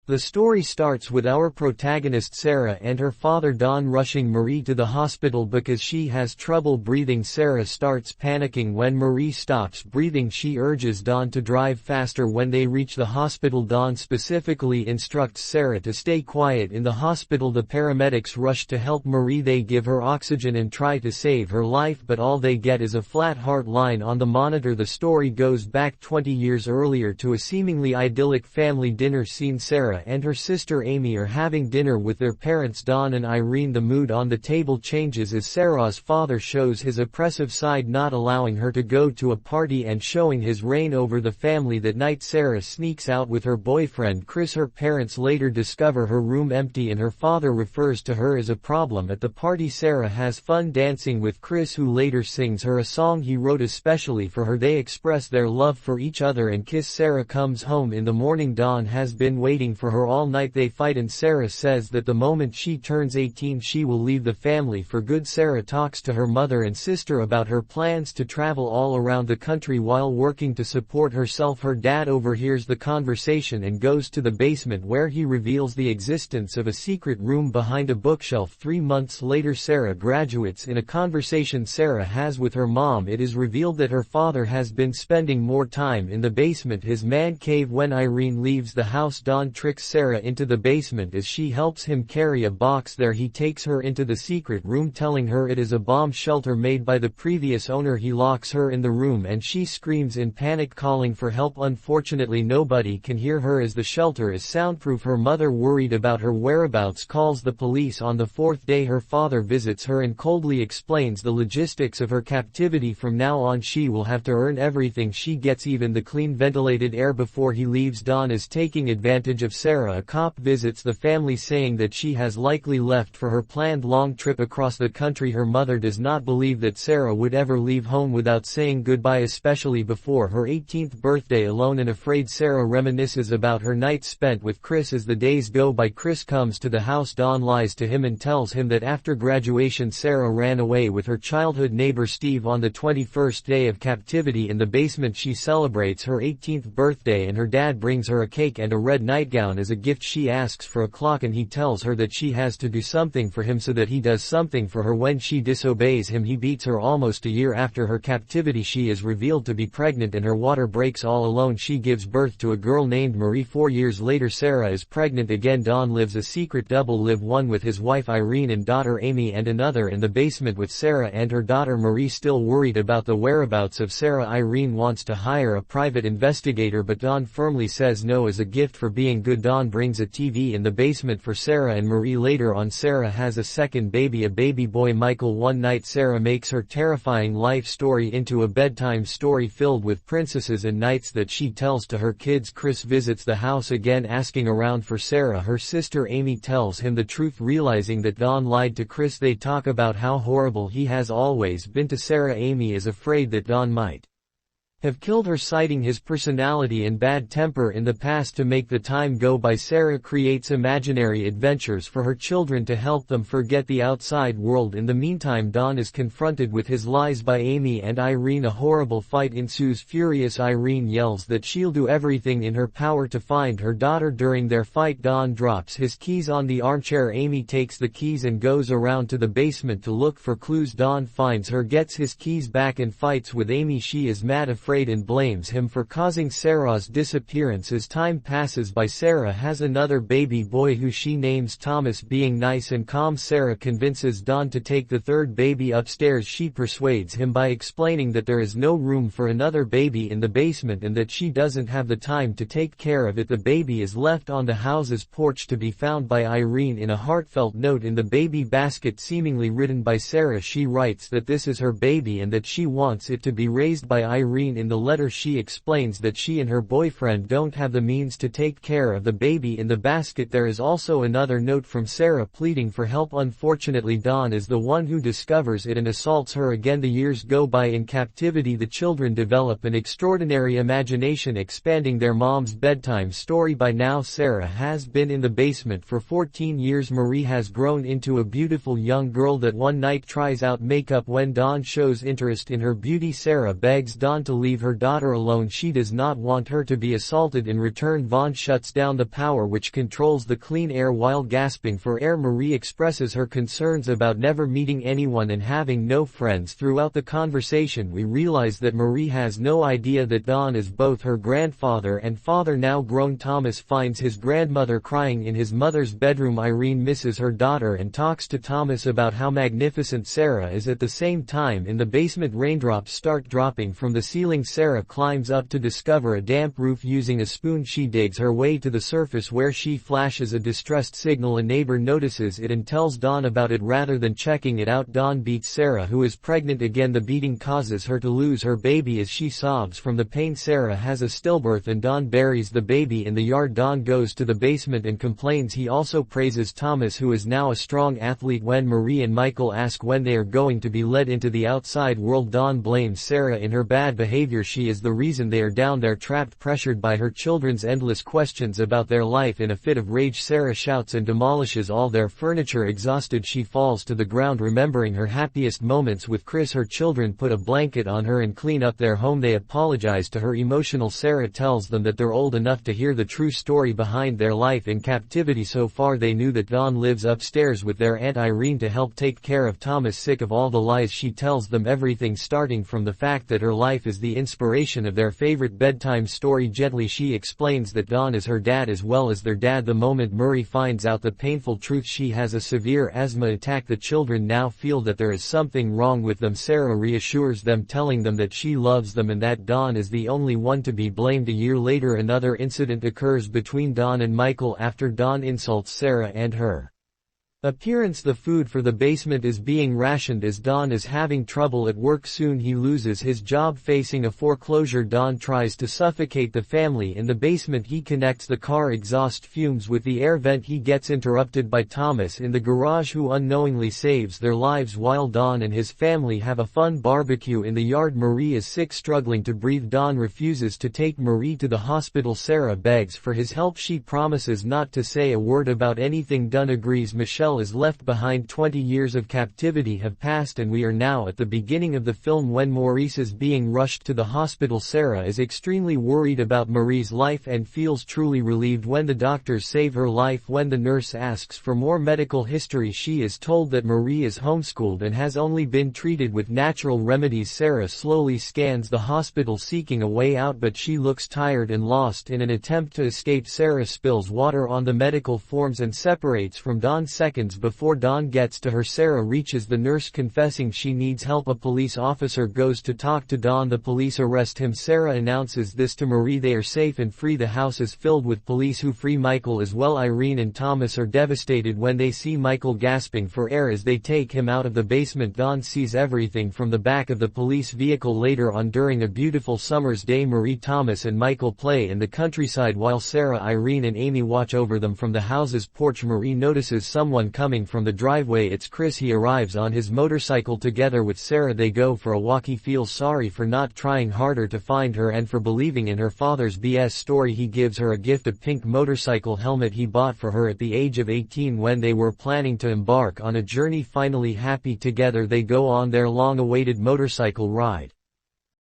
The story starts with our protagonist Sarah and her father Don rushing Marie to the hospital because she has trouble breathing. Sarah starts panicking when Marie stops breathing. She urges Don to drive faster. When they reach the hospital, Don specifically instructs Sarah to stay quiet in the hospital. The paramedics rush to help Marie. They give her oxygen and try to save her life, but all they get is a flat heart line on the monitor. The story goes back 20 years earlier to a seemingly idyllic family dinner scene. Sarah and her sister Amy are having dinner with their parents Don and Irene. The mood on the table changes as Sarah's father shows his oppressive side, not allowing her to go to a party and showing his reign over the family. That night Sarah sneaks out with her boyfriend Chris. Her parents later discover her room empty and her father refers to her as a problem. At the party, Sarah has fun dancing with Chris, who later sings her a song he wrote especially for her. They express their love for each other and kiss. Sarah comes home in the morning. Don has been waiting for her all night. They fight and Sarah says that the moment she turns 18 she will leave the family for good. Sarah talks to her mother and sister about her plans to travel all around the country while working to support herself. Her dad overhears the conversation and goes to the basement where he reveals the existence of a secret room behind a bookshelf. 3 months later Sarah graduates. In a conversation Sarah has with her mom, it is revealed that her father has been spending more time in the basement, his man cave. When Irene leaves the house, Don tricks Sarah into the basement as she helps him carry a box there. He takes her into the secret room, telling her it is a bomb shelter made by the previous owner. He locks her in the room and she screams in panic, calling for help. Unfortunately nobody can hear her as the shelter is soundproof. Her mother, worried about her whereabouts, calls the police. On the 4th day her father visits her and coldly explains the logistics of her captivity. From now on she will have to earn everything she gets, even the clean ventilated air. Before he leaves, Don is taking advantage of Sarah. A cop visits the family saying that she has likely left for her planned long trip across the country. Her mother does not believe that Sarah would ever leave home without saying goodbye, especially before her 18th birthday. Alone and afraid, Sarah reminisces about her night spent with Chris. As the days go by, Chris comes to the house. Don lies to him and tells him that after graduation Sarah ran away with her childhood neighbor Steve. On the 21st day of captivity in the basement she celebrates her 18th birthday and her dad brings her a cake and a red nightgown as a gift. She asks for a clock and he tells her that she has to do something for him so that he does something for her. When she disobeys him he beats her. Almost a year after her captivity she is revealed to be pregnant and her water breaks. All alone she gives birth to a girl named Marie. 4 years later Sarah is pregnant again. Don lives a secret double live, one with his wife Irene and daughter Amy and another in the basement with Sarah and her daughter Marie. Still worried about the whereabouts of Sarah, Irene wants to hire a private investigator but Don firmly says no. As a gift for being good, Don brings a TV in the basement for Sarah and Marie. Later on Sarah has a second baby, a baby boy Michael. One night Sarah makes her terrifying life story into a bedtime story filled with princesses and knights that she tells to her kids. Chris visits the house again asking around for Sarah. Her sister Amy tells him the truth, realizing that Don lied to Chris. They talk about how horrible he has always been to Sarah. Amy is afraid that Don might have killed her, citing his personality and bad temper in the past. To make the time go by, Sarah creates imaginary adventures for her children to help them forget the outside world. In the meantime, Don is confronted with his lies by Amy and Irene. A horrible fight ensues. Furious, Irene yells that she'll do everything in her power to find her daughter. During their fight, Don drops his keys on the armchair. Amy takes the keys and goes around to the basement to look for clues. Don finds her, gets his keys back and fights with Amy. She is mad, afraid and blames him for causing Sarah's disappearance. As time passes by, Sarah has another baby boy who she names Thomas. Being nice and calm, Sarah convinces Don to take the third baby upstairs. She persuades him by explaining that there is no room for another baby in the basement and that she doesn't have the time to take care of it. The baby is left on the house's porch to be found by Irene in a heartfelt note in the baby basket, seemingly written by Sarah. She writes that this is her baby and that she wants it to be raised by Irene. In the letter she explains that she and her boyfriend don't have the means to take care of the baby in the basket. There is also another note from Sarah pleading for help. Unfortunately, Don is the one who discovers it and assaults her again. The years go by. In captivity, the children develop an extraordinary imagination, expanding their mom's bedtime story. By now Sarah has been in the basement for 14 years. Marie has grown into a beautiful young girl that one night tries out makeup. When Don shows interest in her beauty, Sarah begs Don to leave her daughter alone. She does not want her to be assaulted. In return, Vaughn shuts down the power which controls the clean air while gasping for air. Marie expresses her concerns about never meeting anyone and having no friends. Throughout the conversation we realize that Marie has no idea that Don is both her grandfather and father. Now grown, Thomas finds his grandmother crying in his mother's bedroom. Irene misses her daughter and talks to Thomas about how magnificent Sarah is. At the same time, in the basement, raindrops start dropping from the ceiling. Sarah climbs up to discover a damp roof. Using a spoon she digs her way to the surface where she flashes a distressed signal. A neighbor notices it and tells Don about it. Rather than checking it out, Don beats Sarah, who is pregnant again. The beating causes her to lose her baby as she sobs from the pain. Sarah has a stillbirth and Don buries the baby in the yard. Don goes to the basement and complains. He also praises Thomas, who is now a strong athlete. When Marie and Michael ask when they are going to be let into the outside world, Don blames Sarah in her bad behavior. She is the reason they are down there trapped, pressured by her children's endless questions about their life. In a fit of rage, Sarah shouts and demolishes all their furniture. Exhausted, she falls to the ground, remembering her happiest moments with Chris. Her children put a blanket on her and clean up their home. They apologize to her. Emotional, Sarah tells them that they're old enough to hear the true story behind their life in captivity. So far they knew that Don lives upstairs with their Aunt Irene to help take care of Thomas. Sick of all the lies, she tells them everything, starting from the fact that her life is the inspiration of their favorite bedtime story. Gently she explains that Don is her dad as well as their dad. The moment Murray finds out the painful truth, she has a severe asthma attack. The children now feel that there is something wrong with them. Sarah reassures them, telling them that she loves them and that Don is the only one to be blamed. A year later, another incident occurs between Don and Michael after Don insults Sarah and her appearance. The food for the basement is being rationed as Don is having trouble at work. Soon he loses his job. Facing a foreclosure, Don tries to suffocate the family in the basement. He connects the car exhaust fumes with the air vent. He gets interrupted by Thomas in the garage, who unknowingly saves their lives while Don and his family have a fun barbecue in the yard. Marie is sick, struggling to breathe. Don refuses to take Marie to the hospital. Sarah begs for his help. She promises not to say a word about anything. Don agrees. Michelle is left behind. 20 years of captivity have passed and we are now at the beginning of the film when Maurice is being rushed to the hospital. Sarah is extremely worried about Marie's life and feels truly relieved when the doctors save her life. When the nurse asks for more medical history, she is told that Marie is homeschooled and has only been treated with natural remedies. Sarah slowly scans the hospital seeking a way out, but she looks tired and lost. In an attempt to escape, Sarah spills water on the medical forms and separates from Don. Seconds before Don gets to her, Sarah reaches the nurse confessing she needs help. A police officer goes to talk to Don. The police arrest him. Sarah announces this to Marie. They are safe and free. The house is filled with police who free Michael as well. Irene and Thomas are devastated when they see Michael gasping for air as they take him out of the basement. Don sees everything from the back of the police vehicle. Later on, during a beautiful summer's day, Marie, Thomas and Michael play in the countryside while Sarah, Irene and Amy watch over them from the house's porch. Marie notices someone coming from the driveway. It's Chris. He arrives on his motorcycle together with Sarah. They go for a walk. He feels sorry for not trying harder to find her and for believing in her father's BS story. He gives her a gift, a pink motorcycle helmet he bought for her at the age of 18 when they were planning to embark on a journey. Finally happy together, they go on their long-awaited motorcycle ride.